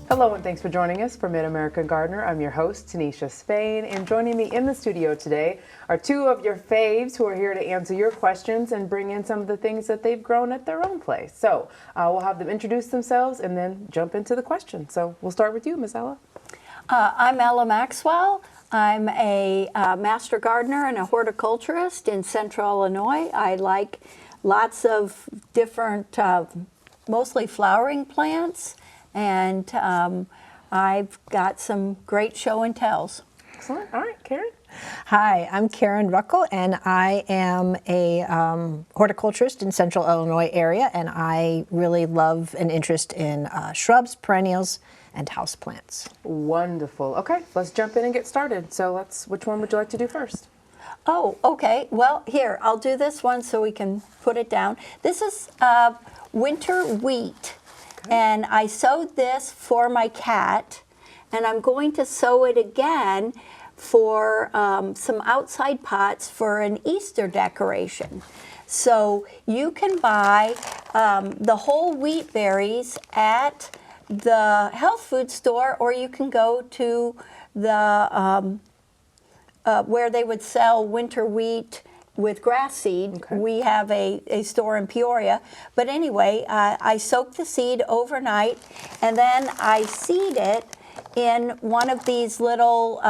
Hello and thanks for joining us for Mid-American Gardener. I'm your host, Tanisha Spain, and joining me in the studio today are two of your faves who are here to answer your questions and bring in some of the things that they've grown at their own place. So we'll have them introduce themselves and then jump into the question. So we'll start with you, Ms. Ella. I'm Ella Maxwell. I'm a master gardener and a horticulturist in Central Illinois. I like lots of different, mostly flowering plants, and I've got some great show and tells. Excellent. All right, Karen. Hi, I'm Karen Ruckel, and I am a horticulturist in Central Illinois area, and I really love an interest in shrubs, perennials, and houseplants. Wonderful. Okay, let's jump in and get started. So which one would you like to do first? Oh, okay. Well, here, I'll do this one so we can put it down. This is winter wheat. And I sowed this for my cat, and I'm going to sow it again for some outside pots for an Easter decoration. So you can buy the whole wheat berries at the health food store, or you can go to the where they would sell winter wheat with grass seed. Okay. We have a store in Peoria. But anyway, I soak the seed overnight, and then I seed it in one of these little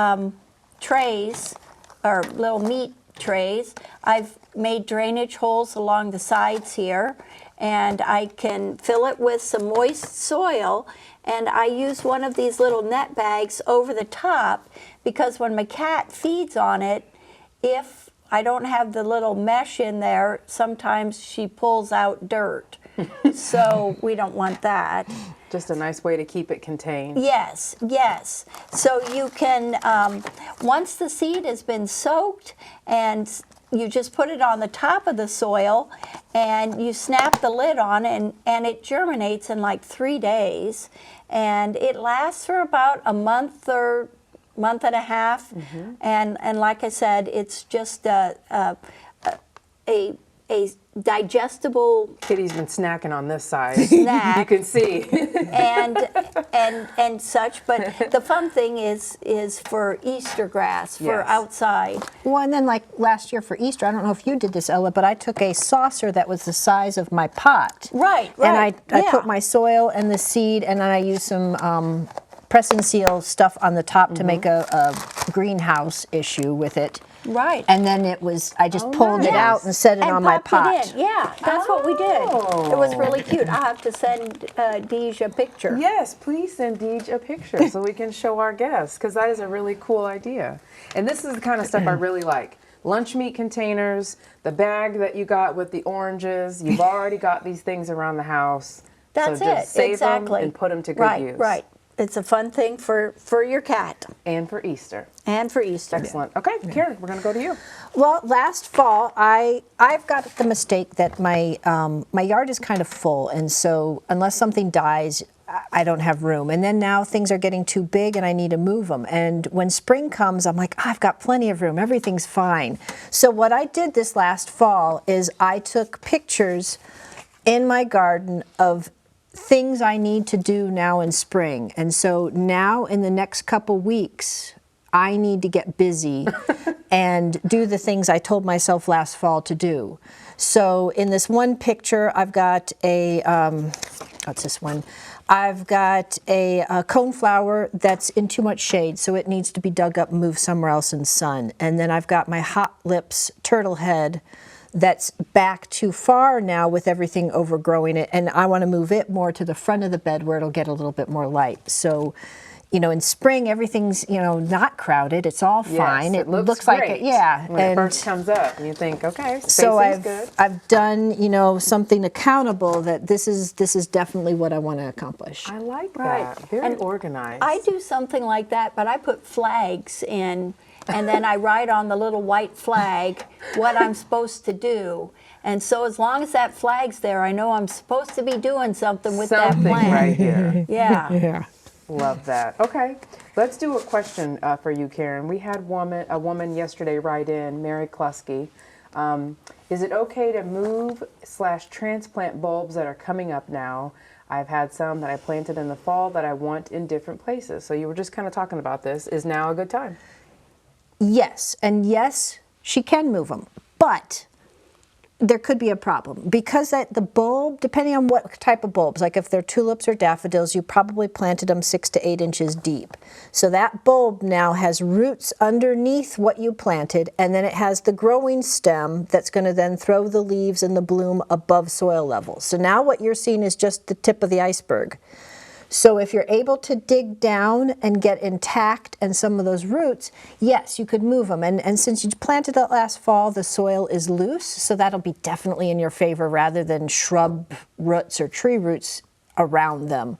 trays, or little meat trays. I've made drainage holes along the sides here, and I can fill it with some moist soil, and I use one of these little net bags over the top, because when my cat feeds on it, if I don't have the little mesh in there, sometimes she pulls out dirt. So we don't want that. Just a nice way to keep it contained. Yes, yes. So you can, once the seed has been soaked, and you just put it on the top of the soil, and you snap the lid on, and it germinates in like 3 days. And it lasts for about a month or month and a half, and like I said, it's just a digestible. Kitty's been snacking on this side. Snack. You can see. and such. But the fun thing is for Easter grass, for outside. Well, and then like last year for Easter, I don't know if you did this, Ella, but I took a saucer that was the size of my pot. Right. And I put my soil and the seed, and then I used some press and seal stuff on the top to make a greenhouse issue with it. Right. And then I just pulled it out and set it on my pot. It in. Yeah, that's what we did. It was really cute. I'll have to send Deej a picture. Yes, please send Deej a picture so we can show our guests, because that is a really cool idea. And this is the kind of stuff I really like. Lunch meat containers, the bag that you got with the oranges. You've already got these things around the house. That's so just save them and put them to good use. Right. It's a fun thing for your cat. And for Easter. And for Easter. Excellent. Okay, Karen, we're going to go to you. Well, last fall, I've got the mistake that my yard is kind of full, and so unless something dies, I don't have room. And then now things are getting too big and I need to move them. And when spring comes, I'm like, I've got plenty of room. Everything's fine. So what I did this last fall is I took pictures in my garden of things I need to do now in spring. And so now in the next couple weeks, I need to get busy and do the things I told myself last fall to do. So in this one picture, I've got what's this one? I've got a coneflower that's in too much shade, so it needs to be dug up and moved somewhere else in sun. And then I've got my hot lips turtle head that's back too far now with everything overgrowing it, and I want to move it more to the front of the bed where it'll get a little bit more light. So, in spring everything's not crowded. It's all fine. It looks great. like it. Yeah. When it first comes up, and you think, okay, space so is good. I've done something accountable that this is definitely what I want to accomplish. I like that. Very organized. I do something like that, but I put flags in. And then I write on the little white flag what I'm supposed to do. And so as long as that flag's there, I know I'm supposed to be doing something with that plant. Right here. Yeah. Love that. Okay, let's do a question for you, Karen. We had a woman yesterday write in, Mary Klusky. Is it okay to move/transplant bulbs that are coming up now? I've had some that I planted in the fall that I want in different places. So you were just kind of talking about this. Is now a good time? Yes, and yes, she can move them, but there could be a problem because the bulb, depending on what type of bulbs, like if they're tulips or daffodils, you probably planted them 6 to 8 inches deep. So that bulb now has roots underneath what you planted, and then it has the growing stem that's going to then throw the leaves and the bloom above soil level. So now what you're seeing is just the tip of the iceberg. So if you're able to dig down and get intact and some of those roots, yes, you could move them. And since you planted it last fall, the soil is loose, so that'll be definitely in your favor rather than shrub roots or tree roots around them.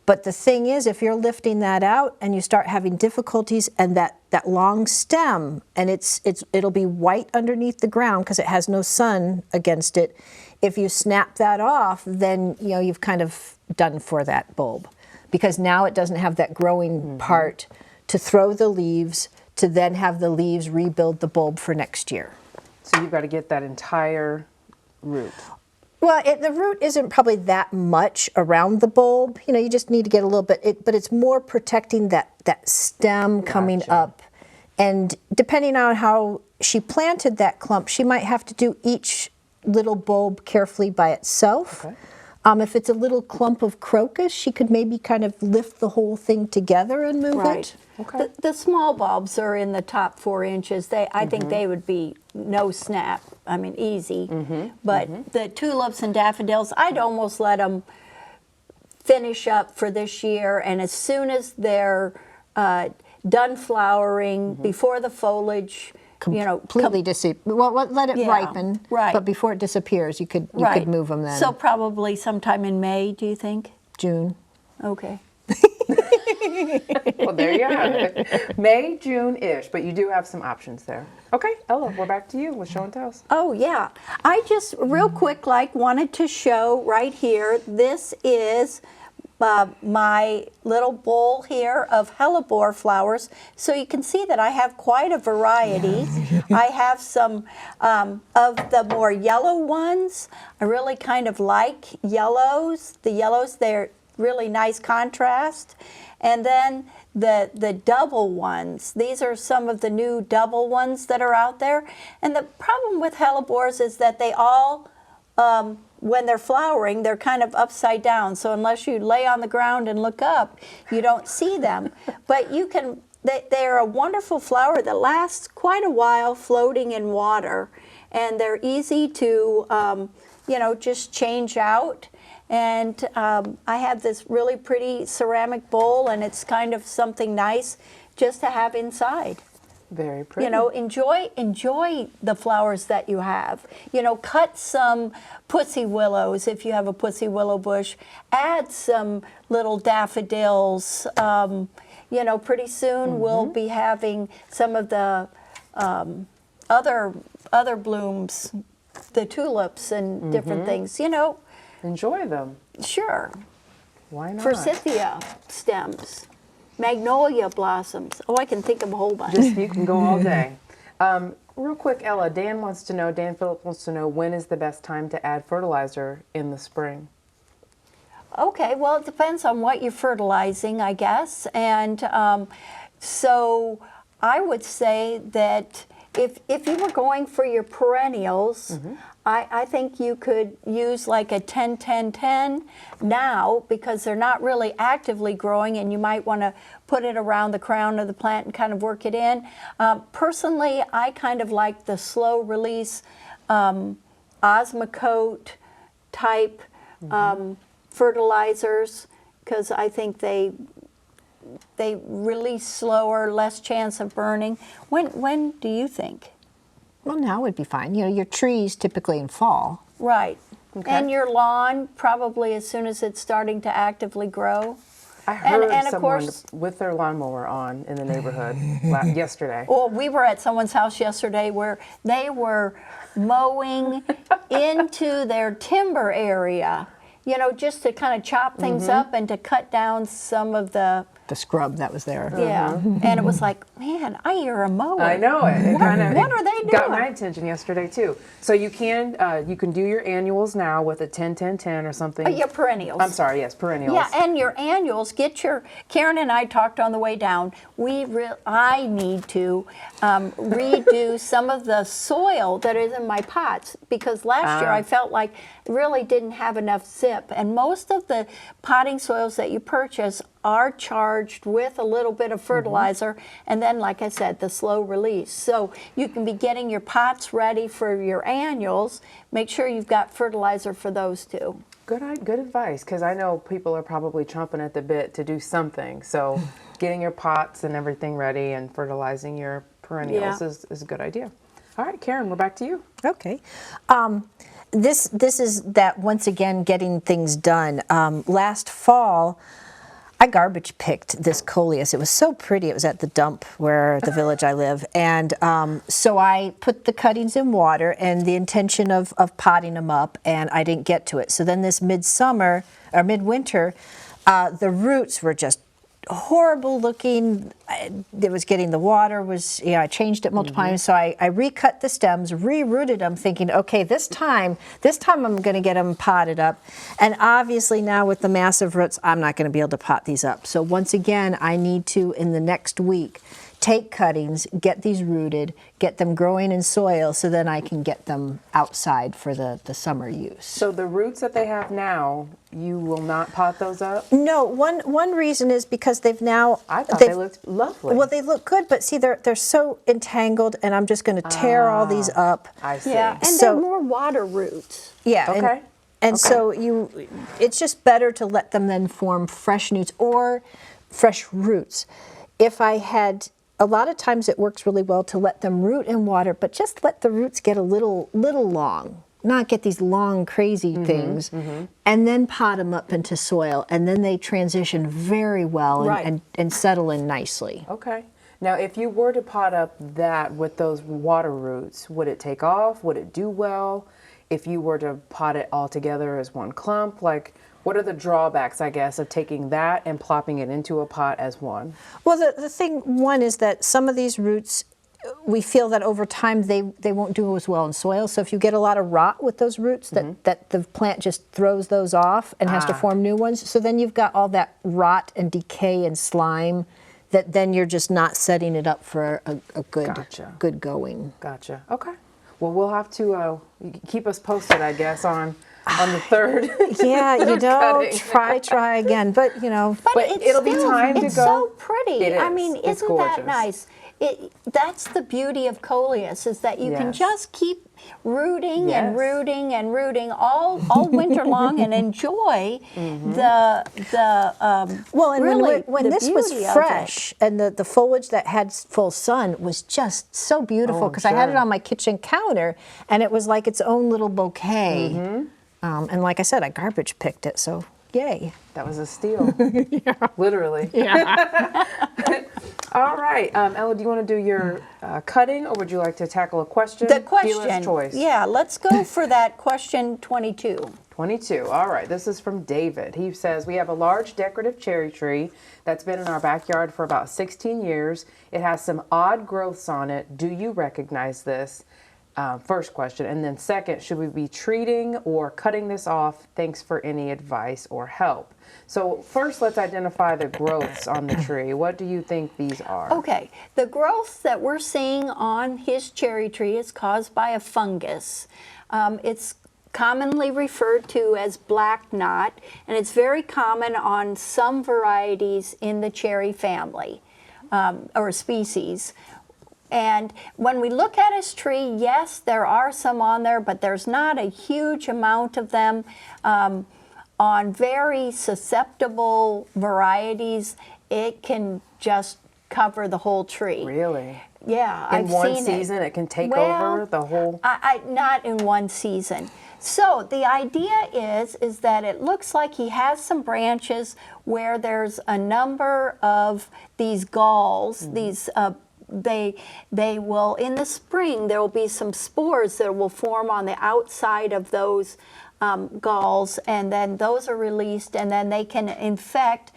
But the thing is, if you're lifting that out and you start having difficulties and that long stem, and it'll be white underneath the ground because it has no sun against it, if you snap that off, then you've kind of done for that bulb, because now it doesn't have that growing part to throw the leaves, to then have the leaves rebuild the bulb for next year. So you've got to get that entire root. Well, the root isn't probably that much around the bulb. You just need to get a little bit, but it's more protecting that stem coming up. And depending on how she planted that clump, she might have to do each little bulb carefully by itself. Okay. If it's a little clump of crocus, she could maybe kind of lift the whole thing together and move it. Okay. The small bulbs are in the top 4 inches. I think they would be no snap. I mean, easy. But the tulips and daffodils, I'd almost let them finish up for this year. And as soon as they're done flowering, before the foliage, Completely let it ripen. Right. But before it disappears, you could move them then. So probably sometime in May, do you think? June. Okay. Well, there you have it. May, June-ish, but you do have some options there. Okay, Ella, we're back to you with show and tells. Oh, yeah. I just real quick wanted to show right here, this is my little bowl here of hellebore flowers. So you can see that I have quite a variety. I have some of the more yellow ones. I really kind of like yellows. The yellows, they're really nice contrast. And then the double ones. These are some of the new double ones that are out there. And the problem with hellebores is that they all, when they're flowering, they're kind of upside down. So unless you lay on the ground and look up, you don't see them. But you can, they're a wonderful flower that lasts quite a while floating in water. And they're easy to, just change out. And I have this really pretty ceramic bowl, and it's kind of something nice just to have inside. Very pretty. Enjoy the flowers that you have. Cut some pussy willows if you have a pussy willow bush. Add some little daffodils. Pretty soon we'll be having some of the other blooms, the tulips and different things. Enjoy them. Sure. Why not? Forsythia stems. Magnolia blossoms. Oh, I can think of a whole bunch. You can go all day. Real quick, Ella, Dan Phillips wants to know, when is the best time to add fertilizer in the spring? Okay, well, it depends on what you're fertilizing, I guess. And so I would say that if you were going for your perennials, I think you could use like a 10-10-10 now, because they're not really actively growing, and you might want to put it around the crown of the plant and kind of work it in. Personally, I kind of like the slow release Osmocote type fertilizers, because I think they release slower, less chance of burning. When do you think? Well, now would be fine. Your trees typically in fall. Right. Okay. And your lawn probably as soon as it's starting to actively grow. I heard and of someone course, with their lawnmower on in the neighborhood yesterday. well, we were at someone's house yesterday where they were mowing into their timber area, just to kind of chop things up and to cut down some of the the scrub that was there. Yeah, and it was like, man, I hear a mower. I know it. It kind of What are they got doing? my attention yesterday too. So you can do your annuals now with a 10-10-10 or something. Your perennials. I'm sorry, yes, perennials. Yeah, and your annuals. Karen and I talked on the way down. I need to redo some of the soil that is in my pots because last year I felt like really didn't have enough zip. And most of the potting soils that you purchase are charged with a little bit of fertilizer and then, like I said, the slow release. So you can be getting your pots ready for your annuals. Make sure you've got fertilizer for those too. Good advice, because I know people are probably chomping at the bit to do something. So getting your pots and everything ready and fertilizing your perennials is a good idea. All right, Karen, we're back to you. Okay. This is that, once again, getting things done. Last fall, I garbage picked this coleus. It was so pretty. It was at the dump where the village I live. And so I put the cuttings in water and the intention of potting them up, and I didn't get to it. So then this midwinter, the roots were just horrible looking. It was getting, the water was, I changed it multiple times. So I recut the stems, re-rooted them, thinking, okay, this time I'm going to get them potted up. And obviously now with the massive roots, I'm not going to be able to pot these up. So once again, I need to, in the next week, take cuttings, get these rooted, get them growing in soil so then I can get them outside for the summer use. So the roots that they have now, you will not pot those up? No, one reason is because I thought they looked lovely. Well, they look good, but see, they're so entangled, and I'm just going to tear all these up. I see. Yeah, and So- they're more water roots. Yeah. Okay. And so it's just better to let them then form fresh roots or fresh roots. A lot of times it works really well to let them root in water, but just let the roots get a little long, not get these long, crazy things, and then pot them up into soil, and then they transition very well and settle in nicely. Okay. Now, if you were to pot up that with those water roots, would it take off? Would it do well? If you were to pot it all together as one clump, what are the drawbacks, I guess, of taking that and plopping it into a pot as one? Well, the thing, one, is that some of these roots, we feel that over time they won't do as well in soil. So if you get a lot of rot with those roots, that the plant just throws those off and has to form new ones. So then you've got all that rot and decay and slime that then you're just not setting it up for a good going. Gotcha. Okay. Well, we'll have to keep us posted, I guess, on the third. Yeah, cutting. try again. But But it'll be time to go. It's so pretty. It I is. mean, It's isn't that gorgeous. nice? That's the beauty of coleus, is that you can Yes. just keep rooting Yes. and rooting and rooting all winter long and enjoy the well, and really when the this was beauty of it. fresh and the foliage that had full sun was just so beautiful, because I had it sure. on my kitchen counter and it was like its own little bouquet. And like I said, I garbage picked it, so yay. That was a steal. Literally. Yeah. All right. Ella, do you want to do your cutting, or would you like to tackle a question? The Dealer's question. choice. Yeah, let's go for that question 22. 22. All right. This is from David. He says, we have a large decorative cherry tree that's been in our backyard for about 16 years. It has some odd growths on it. Do you recognize this? First question. And then second, should we be treating or cutting this off? Thanks for any advice or help. So first, let's identify the growths on the tree. What do you think these are? Okay, the growth that we're seeing on his cherry tree is caused by a fungus. It's commonly referred to as black knot, and it's very common on some varieties in the cherry family or species. And when we look at his tree, yes, there are some on there, but there's not a huge amount of them. On very susceptible varieties, it can just cover the whole tree. Really? Yeah, In I've one seen season, it can take Well, over the whole... not in one season. So the idea is that it looks like he has some branches where there's a number of these galls, these they will, in the spring, there will be some spores that will form on the outside of those galls, and then those are released, and then they can infect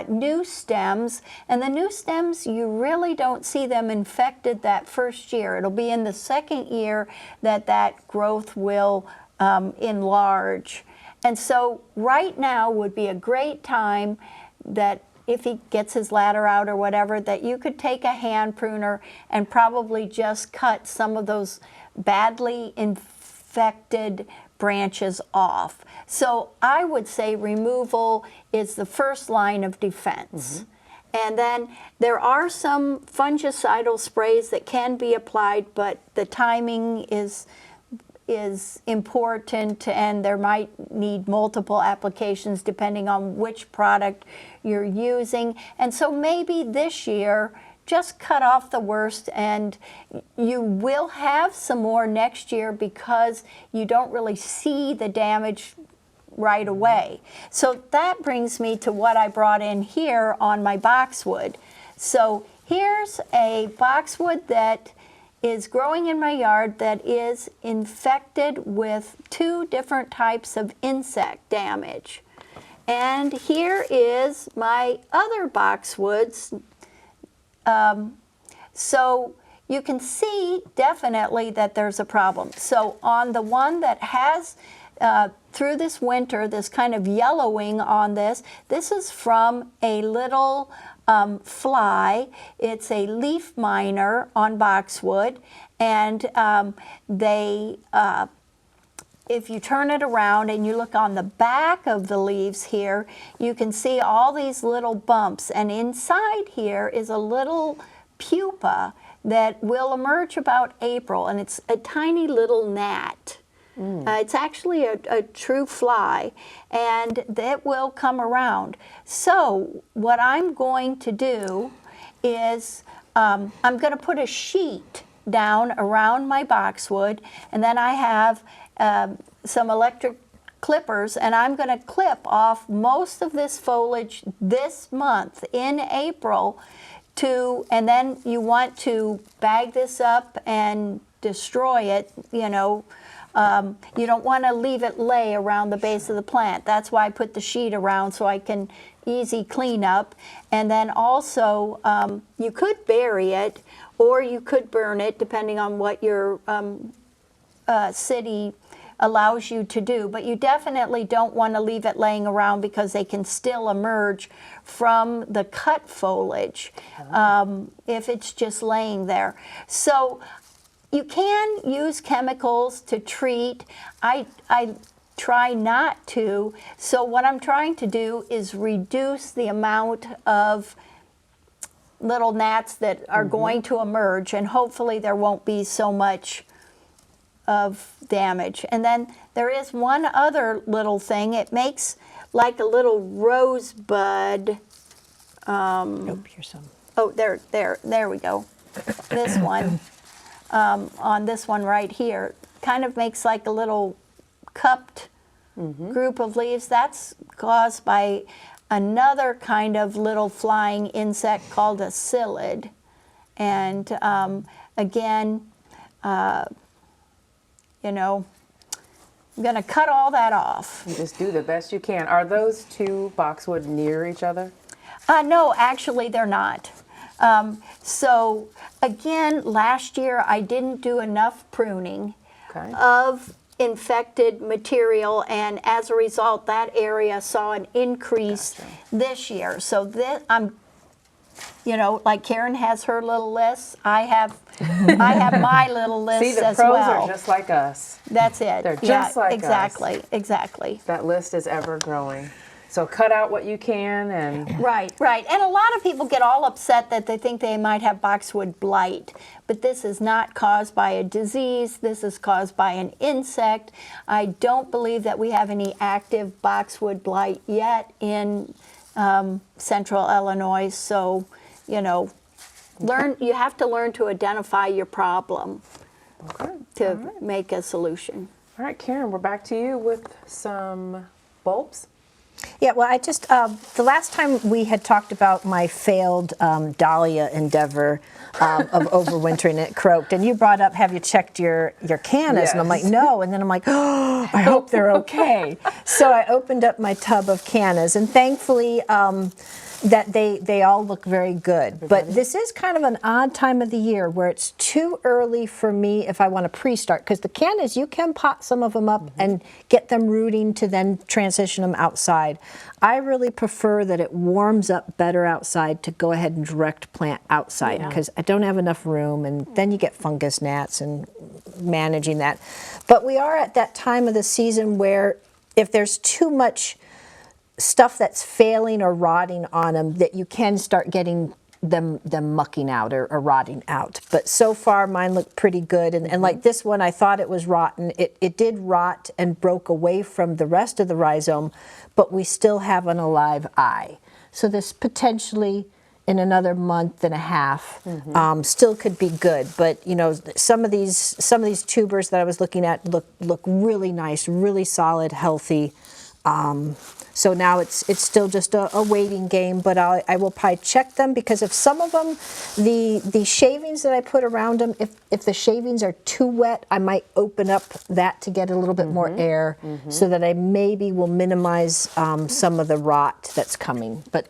new stems, and the new stems, you really don't see them infected that first year. It'll be in the second year that growth will enlarge. And so right now would be a great time that if he gets his ladder out or whatever, that you could take a hand pruner and probably just cut some of those badly infected branches off. So I would say removal is the first line of defense. And then there are some fungicidal sprays that can be applied, but the timing is important, and there might need multiple applications depending on which product you're using. And so maybe this year, just cut off the worst, and you will have some more next year because you don't really see the damage right away. So that brings me to what I brought in here on my boxwood. So here's a boxwood that is growing in my yard that is infected with 2 different types of insect damage. And here is my other boxwoods. So you can see definitely that there's a problem. So on the one that has, through this winter, this kind of yellowing on this is from a little fly. It's a leaf miner on boxwood, and if you turn it around and you look on the back of the leaves here, you can see all these little bumps, and inside here is a little pupa that will emerge about April, and it's a tiny little gnat. It's actually a true fly, and that will come around. So what I'm going to do is I'm going to put a sheet down around my boxwood, and then I have some electric clippers, and I'm going to clip off most of this foliage this month in April and then you want to bag this up and destroy it, you know. You don't want to leave it lay around the base of the plant. That's why I put the sheet around, so I can easy clean up. And then also, you could bury it, or you could burn it, depending on what your city allows you to do. But you definitely don't want to leave it laying around, because they can still emerge from the cut foliage if it's just laying there. So you can use chemicals to treat. I try not to. So what I'm trying to do is reduce the amount of little gnats that are going to emerge, and hopefully there won't be so much of damage. And then there is one other little thing. It makes like a little rosebud. Nope, here's some. Oh, there we go. This one. On this one right here, kind of makes like a little cupped group of leaves. That's caused by another kind of little flying insect called a psyllid. And again, you know, I'm going to cut all that off. You just do the best you can. Are those 2 boxwood near each other? No, actually they're not. So again, last year I didn't do enough pruning of infected material, and as a result, that area saw an increase this year. So this, you know, like Karen has her little list, I have my little list See, the as pros well. are just like us. That's it. They're just like exactly, us. Exactly. That list is ever growing. So cut out what you can, and Right. And a lot of people get all upset that they think they might have boxwood blight, but this is not caused by a disease. This is caused by an insect. I don't believe that we have any active boxwood blight yet in central Illinois. So, you know, you have to learn to identify your problem to make a solution. All right, Karen, we're back to you with some bulbs. Yeah, well, I just, the last time we had talked about my failed dahlia endeavor of overwintering, it croaked, and you brought up, have you checked your canas? And I'm like, no, and then I'm like, oh, I hope they're okay. So I opened up my tub of canas, and thankfully that they all look very good. But this is kind of an odd time of the year where it's too early for me if I want to pre-start, because the canas, you can pot some of them up and get them rooting to then transition them outside. I really prefer that it warms up better outside to go ahead and direct plant outside, because I don't have enough room, and then you get fungus gnats and managing that. But we are at that time of the season where if there's too much stuff that's failing or rotting on them, that you can start getting them mucking out or rotting out. But so far mine look pretty good, and like this one, I thought it was rotten. It did rot and broke away from the rest of the rhizome, but we still have an alive eye. So this potentially in another month and a half still could be good. But you know, some of these tubers that I was looking at look really nice, really solid, healthy. So now it's still just a waiting game, but I will probably check them, because if some of them, the shavings that I put around them, if the shavings are too wet, I might open up that to get a little bit more air, so that I maybe will minimize some of the rot that's coming. But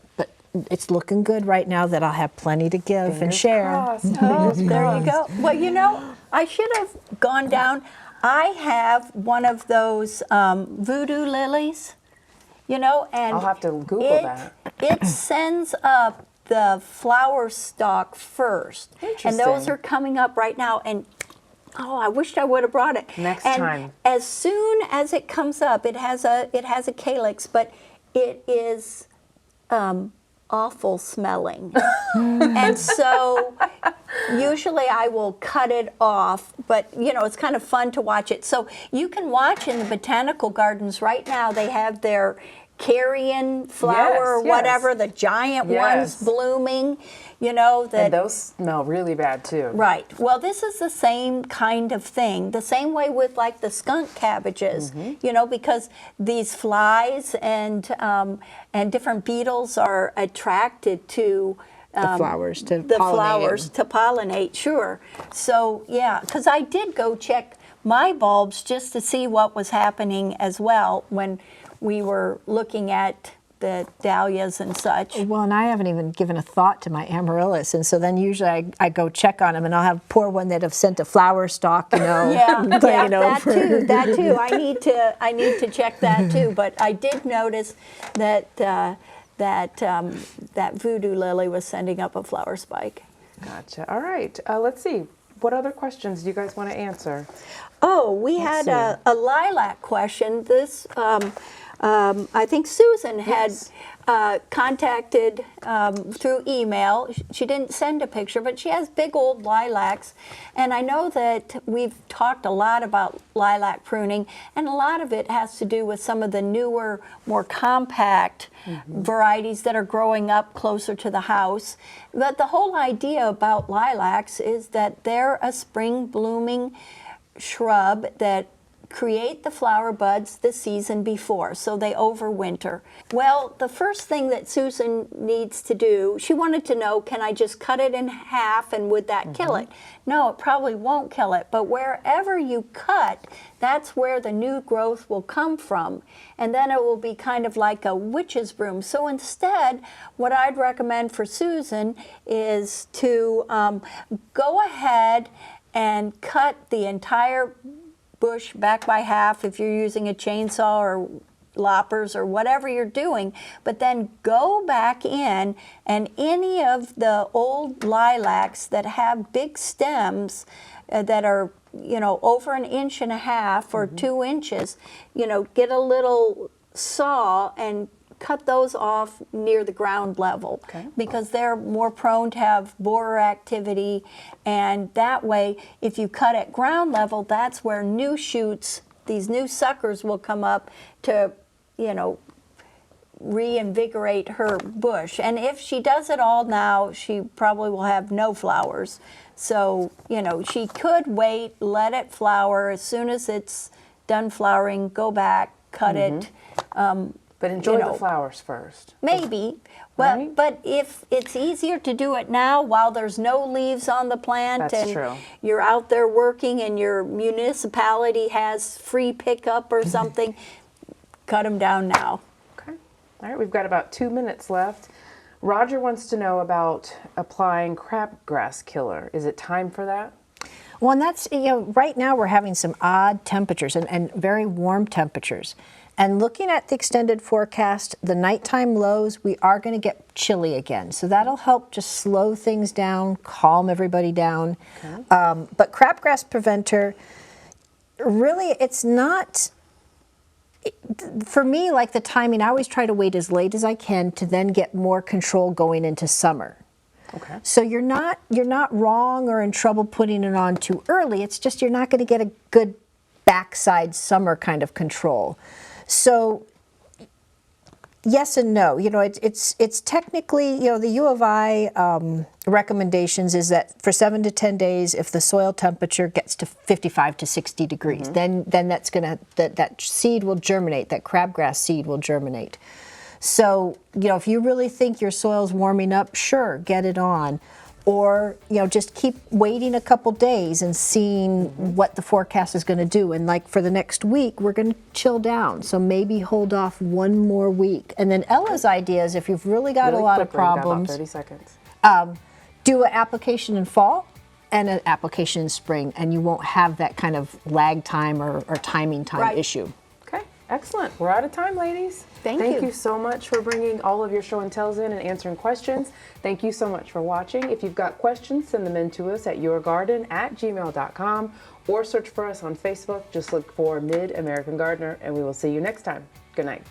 it's looking good right now that I'll have plenty to give and share. Oh, there you go. Well, you know, I should have gone down. I have one of those Voodoo Lilies. You know, and I'll have to Google that. It sends up the flower stalk first. And those are coming up right now. And oh, I wished I would have brought it. Next time. As soon as it comes up, it has a calyx, but it is awful smelling. And so usually I will cut it off, but you know, it's kind of fun to watch it. So you can watch in the botanical gardens right now. They have their carrion flower or whatever, the giant ones blooming, you know. And those smell really bad too. Right. Well, this is the same kind of thing. The same way with like the skunk cabbages, you know, because these flies and different beetles are attracted to the flowers to pollinate. Sure. So yeah, because I did go check my bulbs just to see what was happening as well when we were looking at the dahlias and such. Well, and I haven't even given a thought to my amaryllis, and so then usually I go check on them, and I'll have poor one that have sent a flower stalk, you know. That too. I need to check that too. But I did notice that that Voodoo Lily was sending up a flower spike. Gotcha. All right. Let's see. What other questions do you guys want to answer? Oh, we had a lilac question. This, I think Susan had contacted through email. She didn't send a picture, but she has big old lilacs. And I know that we've talked a lot about lilac pruning, and a lot of it has to do with some of the newer, more compact varieties that are growing up closer to the house. But the whole idea about lilacs is that they're a spring blooming shrub that create the flower buds the season before, so they overwinter. Well, the first thing that Susan needs to do, she wanted to know, can I just cut it in half and would that kill it? No, it probably won't kill it, but wherever you cut, that's where the new growth will come from, and then it will be kind of like a witch's broom. So instead, what I'd recommend for Susan is to go ahead and cut the entire bush back by half if you're using a chainsaw or loppers or whatever you're doing, but then go back in, and any of the old lilacs that have big stems that are, you know, over 1.5 inches or 2 inches, you know, get a little saw and cut those off near the ground level, because they're more prone to have borer activity, and that way if you cut at ground level, that's where new shoots, these new suckers will come up to, you know, reinvigorate her bush. And if she does it all now, she probably will have no flowers. So, you know, she could wait, let it flower. As soon as it's done flowering, go back, cut it. But enjoy the flowers first. Maybe. Well, but if it's easier to do it now while there's no leaves on the plant, and you're out there working and your municipality has free pickup or something, cut them down now. Okay. All right, we've got about 2 minutes left. Roger wants to know about applying crabgrass killer. Is it time for that? Well, and that's, right now we're having some odd temperatures and very warm temperatures. And looking at the extended forecast, the nighttime lows, we are going to get chilly again. So that'll help just slow things down, calm everybody down. Okay. But crabgrass preventer, really, it's not, for me, like the timing, I always try to wait as late as I can to then get more control going into summer. Okay. So you're not wrong or in trouble putting it on too early. It's just you're not going to get a good backside summer kind of control. So yes and no. It's technically, the U of I recommendations is that for 7 to 10 days, if the soil temperature gets to 55 to 60 degrees, then that's gonna that seed will germinate. That crabgrass seed will germinate. So, if you really think your soil's warming up, sure, get it on. Or, just keep waiting a couple days and seeing what the forecast is going to do. And like for the next week, we're going to chill down. So maybe hold off one more week. And then Ella's idea is if you've really got a lot of problems, about 30 seconds. Do an application in fall and an application in spring, and you won't have that kind of lag time or timing time issue. Okay, excellent. We're out of time, ladies. Thank you so much for bringing all of your show and tells in and answering questions. Thank you so much for watching. If you've got questions, send them in to us at yourgarden@gmail.com or search for us on Facebook. Just look for Mid-American Gardener, and we will see you next time. Good night.